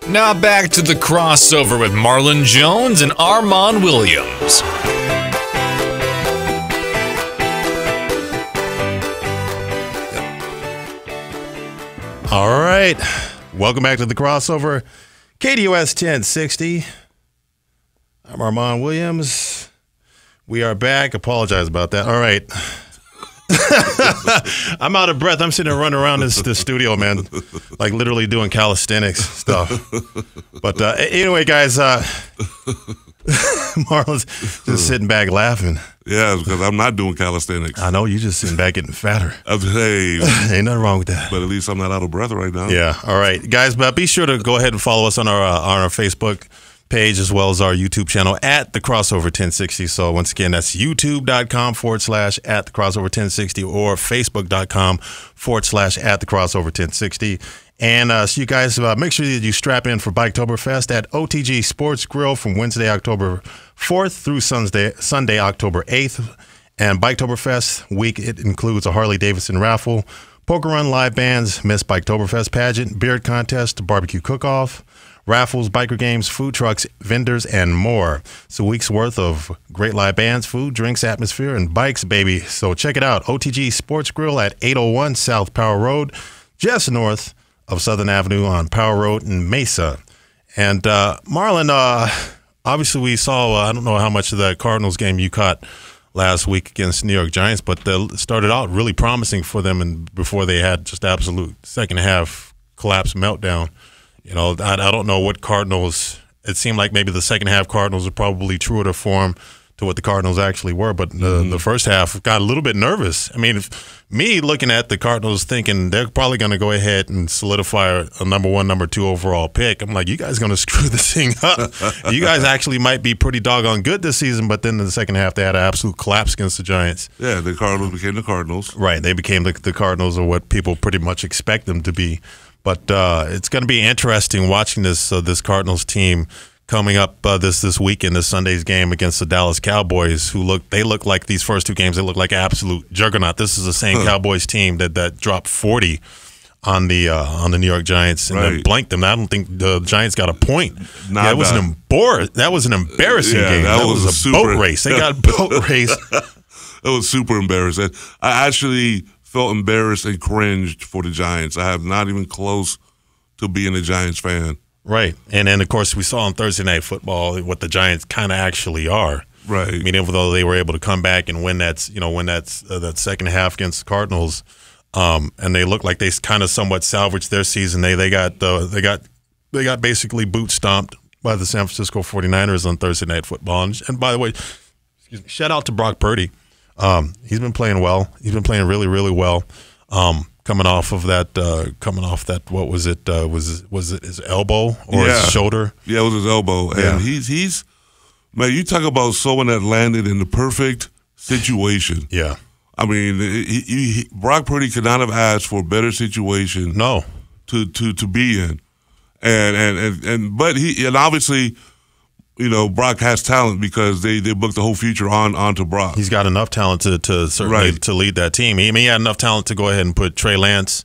Now back to the crossover with Marlon Jones and Armon Williams. All right. Welcome back to the crossover. KDUS 1060. I'm Armon Williams. We are back. Apologize about that. All right. I'm out of breath. I'm sitting there running around the studio, man, like literally doing calisthenics stuff. But anyway, guys, Marlon's just sitting back laughing. Yeah, because I'm not doing calisthenics. I know, you just sitting back getting fatter. Hey, ain't nothing wrong with that. But at least I'm not out of breath right now. Yeah. All right, guys, but be sure to go ahead and follow us on our Facebook page as well as our YouTube channel at the Crossover 1060. So once again, that's youtube.com/at the Crossover 1060 or facebook.com/at the Crossover 1060. And so you guys make sure that you strap in for Biketoberfest at OTG Sports Grill from Wednesday, October 4th through Sunday, October 8th. And Biketoberfest week, it includes a Harley-Davidson raffle, poker run, live bands, Miss Biketoberfest pageant, beard contest, barbecue cook-off, raffles, biker games, food trucks, vendors, and more. It's a week's worth of great live bands, food, drinks, atmosphere, and bikes, baby. So check it out. OTG Sports Grill at 801 South Power Road, just north of Southern Avenue on Power Road in Mesa. And Marlon, obviously we saw, I don't know how much of that Cardinals game you caught last week against New York Giants, but they started out really promising for them, and before they had just absolute second half collapse meltdown. You know, I don't know what Cardinals, it seemed like maybe the second half Cardinals are probably truer to form to what the Cardinals actually were, but the first half got a little bit nervous. I mean, me looking at the Cardinals thinking they're probably going to go ahead and solidify a number 1, number 2 overall pick. I'm like, you guys going to screw this thing up. You guys actually might be pretty doggone good this season, but then in the second half they had an absolute collapse against the Giants. Yeah, the Cardinals became the Cardinals. Right, they became the Cardinals, or what people pretty much expect them to be. But it's going to be interesting watching this Cardinals team coming up this weekend, this Sunday's game against the Dallas Cowboys, who look like these first 2 games, they look like absolute juggernaut. This is the same Cowboys team that dropped 40 on the New York Giants and then blanked them. I don't think the Giants got a point. That was an embarrassing game. That was a boat race. They got boat raced. It was super embarrassing. I actually felt embarrassed and cringed for the Giants. I have not even close to being a Giants fan. Right. And then, of course, we saw on Thursday Night Football what the Giants kind of actually are. Right. I mean, even though they were able to come back and win that second half against the Cardinals, and they look like they kind of somewhat salvaged their season. They got basically boot stomped by the San Francisco 49ers on Thursday Night Football. And by the way, shout out to Brock Purdy. He's been playing well. He's been playing really, really well. Coming off that, what was it? Was it his elbow or his shoulder? Yeah, it was his elbow. And he's man, you talk about someone that landed in the perfect situation. Yeah. I mean, Brock Purdy could not have asked for a better situation. No. To be in. But obviously, you know, Brock has talent because they booked the whole future onto Brock. He's got enough talent to certainly to lead that team. He had enough talent to go ahead and put Trey Lance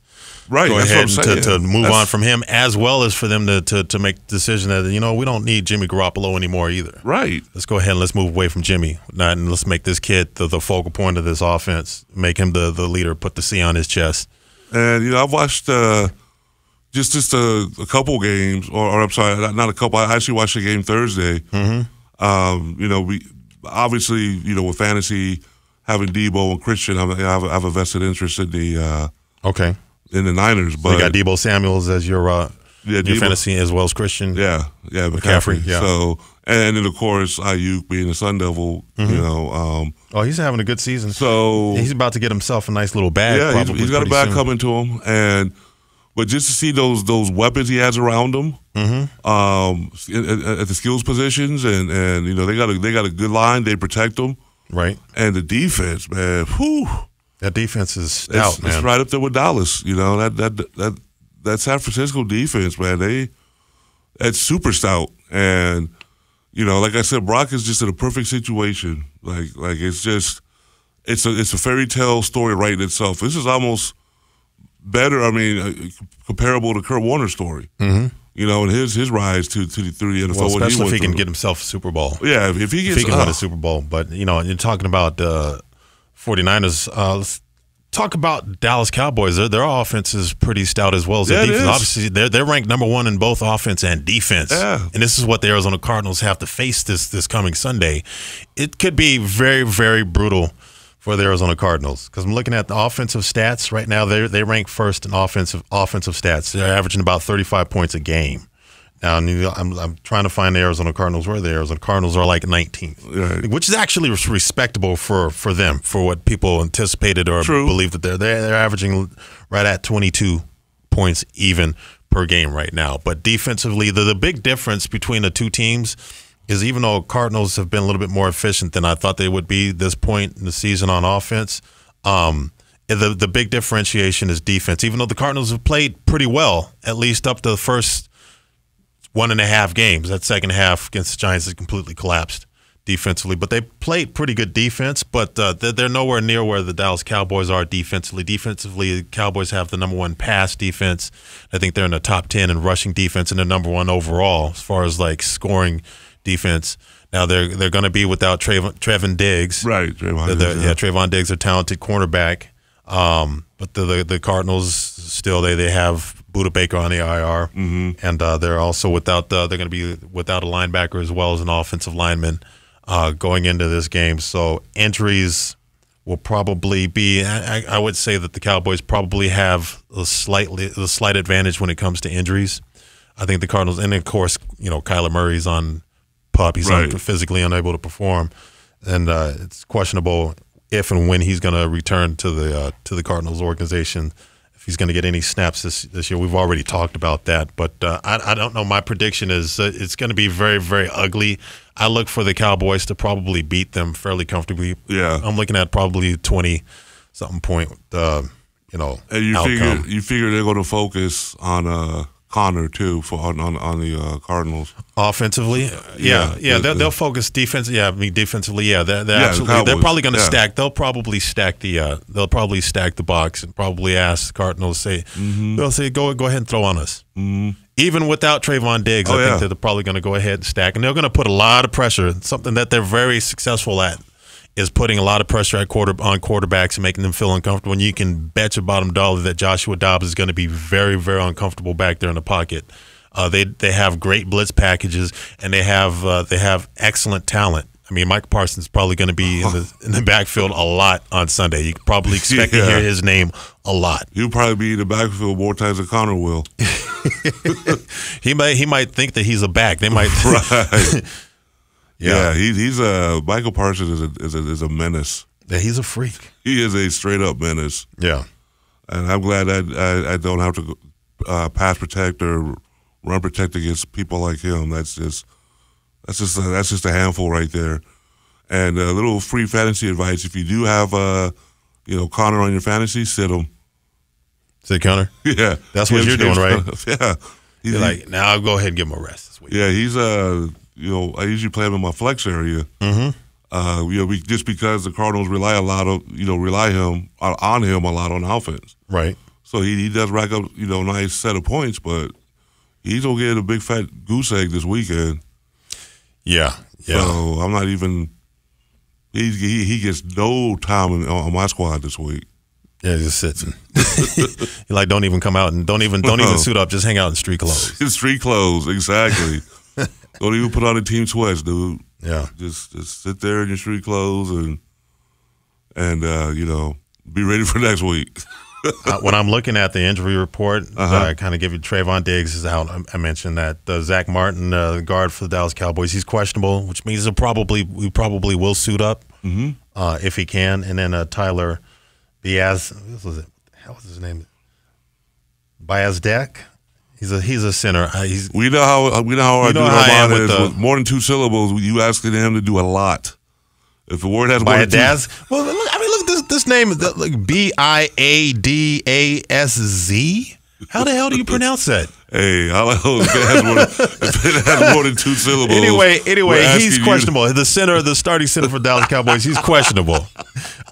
go ahead and to move on from him, as well as for them to make the decision that, you know, we don't need Jimmy Garoppolo anymore either. Right. Let's go ahead and let's move away from Jimmy. And let's make this kid the focal point of this offense. Make him the leader, put the C on his chest. And, you know, I've watched just a couple games, or I'm sorry, not a couple. I actually watched the game Thursday. Mm-hmm. You know, we obviously, you know, with fantasy having Debo and Christian, I have a vested interest in the in the Niners. But so you got Debo Samuels as your fantasy as well as Christian. Yeah, McCaffrey. Yeah. So and then of course Ayuk being a Sun Devil, mm-hmm. you know. He's having a good season. So he's about to get himself a nice little bag. Yeah, he's got a bag coming to him, but just to see those weapons he has around him, mm-hmm. At the skills positions, and you know they got a good line, they protect them, right? And the defense, man, whew, that defense is stout, man. It's right up there with Dallas. You know that San Francisco defense, man, that's super stout, and you know, like I said, Brock is just in a perfect situation. Like it's a fairy tale story writing itself. This is almost better, I mean, comparable to Kurt Warner's story. Mm-hmm. Mm-hmm. And his rise through the NFL. Well, especially if he can get himself a Super Bowl. Yeah, if he can win a Super Bowl. But, you're talking about 49ers. Let's talk about Dallas Cowboys. Their offense is pretty stout as well as their defense. Obviously, they're ranked number one in both offense and defense. Yeah. And this is what the Arizona Cardinals have to face this coming Sunday. It could be very, very brutal for the Arizona Cardinals, because I'm looking at the offensive stats right now. They rank first in offensive stats. They're averaging about 35 points a game. Now, I'm trying to find the Arizona Cardinals. Where the Arizona Cardinals are like 19th, right, which is actually respectable for them, for what people anticipated or believed that they're averaging right at 22 points even per game right now. But defensively, the big difference between the two teams is, even though Cardinals have been a little bit more efficient than I thought they would be this point in the season on offense, the big differentiation is defense. Even though the Cardinals have played pretty well, at least up to the first 1.5 games. That second half against the Giants has completely collapsed defensively. But they played pretty good defense, but they're nowhere near where the Dallas Cowboys are defensively. Defensively, the Cowboys have the number one pass defense. I think they're in the top 10 in rushing defense and they're number one overall as far as like scoring defense. Now they're going to be without Trevon Diggs. Right, Trevon Diggs, a talented cornerback. But the Cardinals still they have Budda Baker on the IR, and they're also they're going to be without a linebacker as well as an offensive lineman going into this game. So injuries will probably be. I would say that the Cowboys probably have the slight advantage when it comes to injuries. I think the Cardinals, and of course, Kyler Murray's on PUP. He's physically unable to perform, and it's questionable if and when he's going to return to the Cardinals organization, if he's going to get any snaps this year. We've already talked about that, but I don't know. My prediction is it's going to be very, very ugly. I look for the Cowboys to probably beat them fairly comfortably. Yeah, I'm looking at probably 20-something point. And you figure they're going to focus on Connor too on the Cardinals offensively. They'll focus defense. Defensively. They're probably going to stack. They'll probably stack the box and probably ask the Cardinals they'll say go ahead and throw on us. Even without Trevon Diggs, I think they're probably going to go ahead and stack, and they're going to put a lot of pressure. Something that they're very successful at is putting a lot of pressure on quarterbacks and making them feel uncomfortable. And you can bet your bottom dollar that Joshua Dobbs is going to be very, very uncomfortable back there in the pocket. They have great blitz packages, and they have excellent talent. I mean, Mike Parsons is probably going to be in the backfield a lot on Sunday. You can probably expect to hear his name a lot. He'll probably be in the backfield more times than Connor will. He might think that he's a back. They might. Right. Yeah, he's Michael Parsons is a menace. Yeah, he's a freak. He is a straight up menace. Yeah, and I'm glad I don't have to pass protect or run protect against people like him. That's just a handful right there. And a little free fantasy advice: if you do have Connor on your fantasy, sit him. Sit Connor. Yeah, that's what you're doing, right? Yeah, you're like, now I'll go ahead and give him a rest this week. Yeah, he's I usually play him in my flex area. Just because the Cardinals rely on him a lot on offense. Right. So he does rack up, a nice set of points, but he's gonna get a big fat goose egg this weekend. Yeah. So I'm not even. He gets no time on my squad this week. Yeah, just sits. You're like, don't even come out and don't even suit up. Just hang out in street clothes. In street clothes, exactly. Don't even put on the team sweats, dude. Yeah. Just sit there in your street clothes and be ready for next week. When I'm looking at the injury report, I kind of give you Trevon Diggs is out. I mentioned that Zach Martin, the guard for the Dallas Cowboys, he's questionable, which means we probably will suit up if he can. And then Tyler Biaz, what was his name? Biazdak. He's a center. We know how our dude Armon is. With more than 2 syllables, you asking him to do a lot. If the word has more than 2. Well, look this name, like Biadaszz. How the hell do you pronounce that? Hey, I don't know if it has more than 2 syllables. Anyway, he's questionable. The starting center for Dallas Cowboys, he's questionable.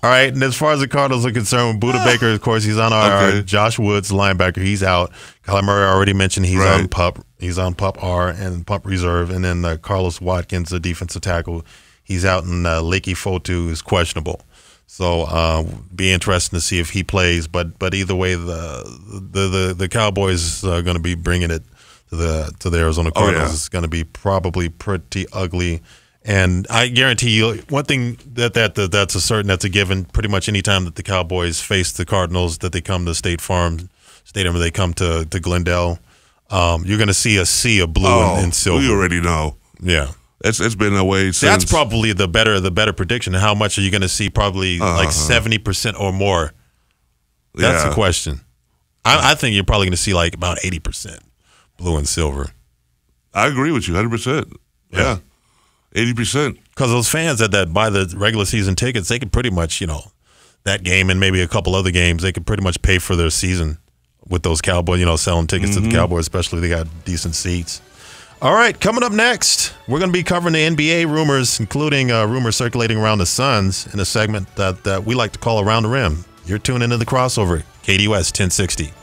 All right, and as far as the Cardinals are concerned, Budda Baker, of course, he's on our Josh Woods, linebacker, he's out. Kyler Murray already mentioned he's on PUP. He's on PUP R and PUP reserve. And then Carlos Watkins, the defensive tackle, he's out, and Lakey Fotu is questionable. So be interesting to see if he plays. But either way, the Cowboys are going to be bringing it to the Arizona Cardinals. Oh, yeah. It's going to be probably pretty ugly. And I guarantee you, one thing that's a certain, that's a given. Pretty much any time that the Cowboys face the Cardinals, that they come to State Farm Stadium, or they come to Glendale, you're going to see a sea of blue and silver. We already know. Yeah. It's been that way since. That's probably the better prediction. How much are you going to see? Probably like 70% or more. That's the question. I think you're probably going to see like about 80% blue and silver. I agree with you 100%. Yeah. 80%. Because those fans that buy the regular season tickets, they could pretty much, that game and maybe a couple other games, they could pretty much pay for their season with those Cowboys, selling tickets to the Cowboys, especially if they got decent seats. All right, coming up next, we're going to be covering the NBA rumors, including rumors circulating around the Suns in a segment that we like to call Around the Rim. You're tuned into The Crossover, KDUS 1060.